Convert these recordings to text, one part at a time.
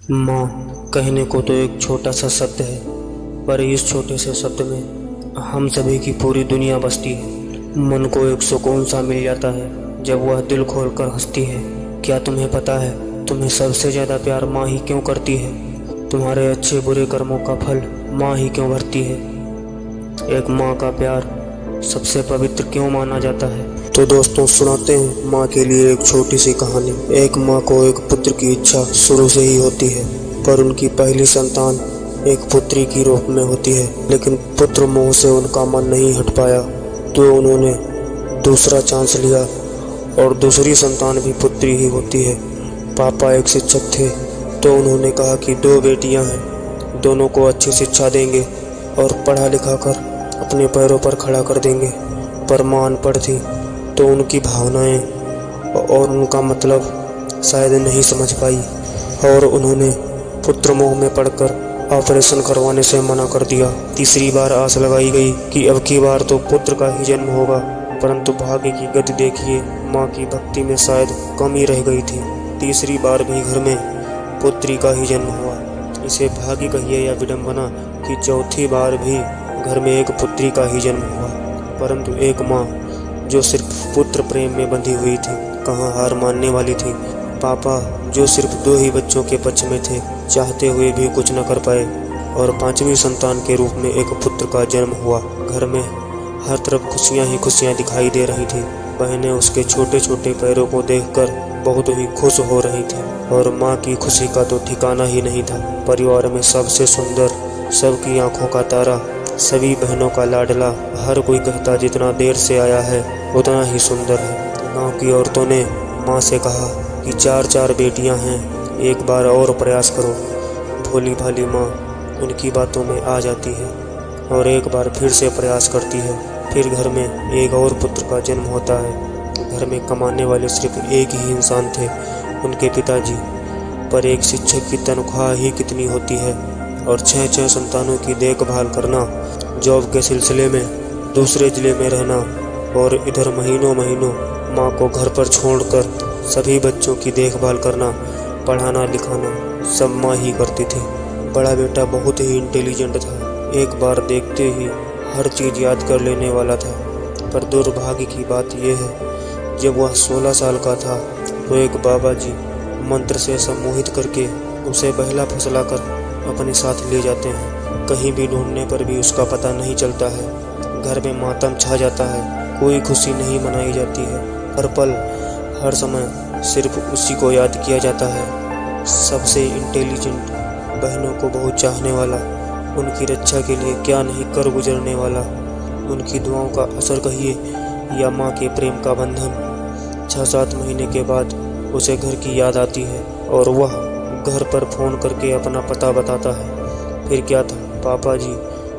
माँ कहने को तो एक छोटा सा शब्द है, पर इस छोटे से शब्द में हम सभी की पूरी दुनिया बसती है। मन को एक सुकून सा मिल जाता है जब वह दिल खोल कर हंसती है। क्या तुम्हें पता है तुम्हें सबसे ज़्यादा प्यार माँ ही क्यों करती है? तुम्हारे अच्छे बुरे कर्मों का फल माँ ही क्यों भरती है? एक माँ का प्यार सबसे पवित्र क्यों माना जाता है? तो दोस्तों सुनाते हैं माँ के लिए एक छोटी सी कहानी। एक माँ को एक पुत्र की इच्छा शुरू से ही होती है, पर उनकी पहली संतान एक पुत्री की रूप में होती है। लेकिन पुत्र मोह से उनका मन नहीं हट पाया, तो उन्होंने दूसरा चांस लिया और दूसरी संतान भी पुत्री ही होती है। पापा एक शिक्षक थे, तो उन्होंने कहा कि 2 बेटियां हैं, दोनों को अच्छी शिक्षा देंगे और पढ़ा लिखा कर अपने पैरों पर खड़ा कर देंगे। पर माँ अनपढ़ थी, तो उनकी भावनाएं और उनका मतलब शायद नहीं समझ पाई और उन्होंने पुत्र मोह में पड़कर ऑपरेशन करवाने से मना कर दिया। तीसरी बार आस लगाई गई कि अब की बार तो पुत्र का ही जन्म होगा, परंतु भाग्य की गति देखिए, माँ की भक्ति में शायद कमी रह गई थी। तीसरी बार भी घर में पुत्री का ही जन्म हुआ। इसे भाग्य कहिए या विडंबना कि चौथी बार भी घर में एक पुत्री का ही जन्म हुआ। परंतु एक माँ जो सिर्फ पुत्र प्रेम में बंधी हुई थी, कहाँ हार मानने वाली थी। पापा जो सिर्फ 2 ही बच्चों के पक्ष में थे, चाहते हुए भी कुछ न कर पाए और 5वीं संतान के रूप में एक पुत्र का जन्म हुआ। घर में हर तरफ खुशियाँ ही खुशियाँ दिखाई दे रही थी। बहनें उसके छोटे छोटे पैरों को देखकर बहुत ही खुश हो रही थी और माँ की खुशी का तो ठिकाना ही नहीं था। परिवार में सबसे सुंदर, सबकी आंखों का तारा, सभी बहनों का लाडला, हर कोई कहता जितना देर से आया है उतना ही सुंदर है। गांव की औरतों ने माँ से कहा कि 4 बेटियां हैं, एक बार और प्रयास करो। भोली भाली माँ उनकी बातों में आ जाती है और एक बार फिर से प्रयास करती है। फिर घर में एक और पुत्र का जन्म होता है। घर में कमाने वाले सिर्फ एक ही इंसान थे, उनके पिताजी। पर एक शिक्षक की तनख्वाह ही कितनी होती है और 6 संतानों की देखभाल करना, जॉब के सिलसिले में दूसरे ज़िले में रहना और इधर महीनों माँ को घर पर छोड़कर सभी बच्चों की देखभाल करना, पढ़ाना लिखाना सब माँ ही करती थी। बड़ा बेटा बहुत ही इंटेलिजेंट था, एक बार देखते ही हर चीज़ याद कर लेने वाला था। पर दुर्भाग्य की बात यह है, जब वह 16 साल का था तो एक बाबा जी मंत्र से सम्मोहित करके उसे बहला फुसला कर अपने साथ ले जाते हैं। कहीं भी ढूंढने पर भी उसका पता नहीं चलता है। घर में मातम छा जाता है, कोई खुशी नहीं मनाई जाती है। हर पल हर समय सिर्फ उसी को याद किया जाता है। सबसे इंटेलिजेंट, बहनों को बहुत चाहने वाला, उनकी रक्षा के लिए क्या नहीं कर गुजरने वाला, उनकी दुआओं का असर कहिए या माँ के प्रेम का बंधन। 6-7 महीने के बाद उसे घर की याद आती है और वह घर पर फ़ोन करके अपना पता बताता है। फिर क्या था, पापा जी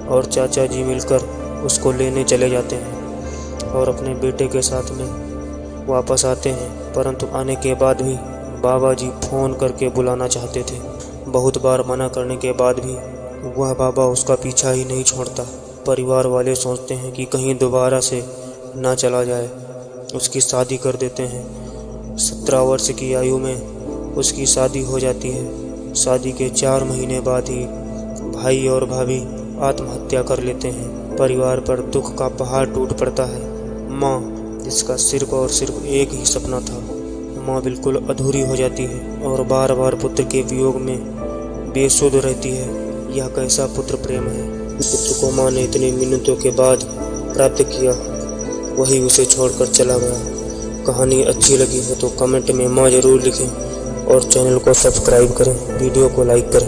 और चाचा जी मिलकर उसको लेने चले जाते हैं और अपने बेटे के साथ में वापस आते हैं। परंतु आने के बाद भी बाबा जी फ़ोन करके बुलाना चाहते थे। बहुत बार मना करने के बाद भी वह बाबा उसका पीछा ही नहीं छोड़ता। परिवार वाले सोचते हैं कि कहीं दोबारा से ना चला जाए, उसकी शादी कर देते हैं। 17 वर्ष की आयु में उसकी शादी हो जाती है। शादी के 4 महीने बाद ही भाई और भाभी आत्महत्या कर लेते हैं। परिवार पर दुख का पहाड़ टूट पड़ता है। माँ जिसका सिर्फ और सिर्फ एक ही सपना था, माँ बिल्कुल अधूरी हो जाती है और बार बार पुत्र के वियोग में बेसुध रहती है। यह कैसा पुत्र प्रेम है? पुत्र को माँ ने इतनी मिन्नतों के बाद प्राप्त किया, वही उसे छोड़कर चला गया। कहानी अच्छी लगी हो तो कमेंट में माँ जरूर लिखें और चैनल को सब्सक्राइब करें, वीडियो को लाइक करें।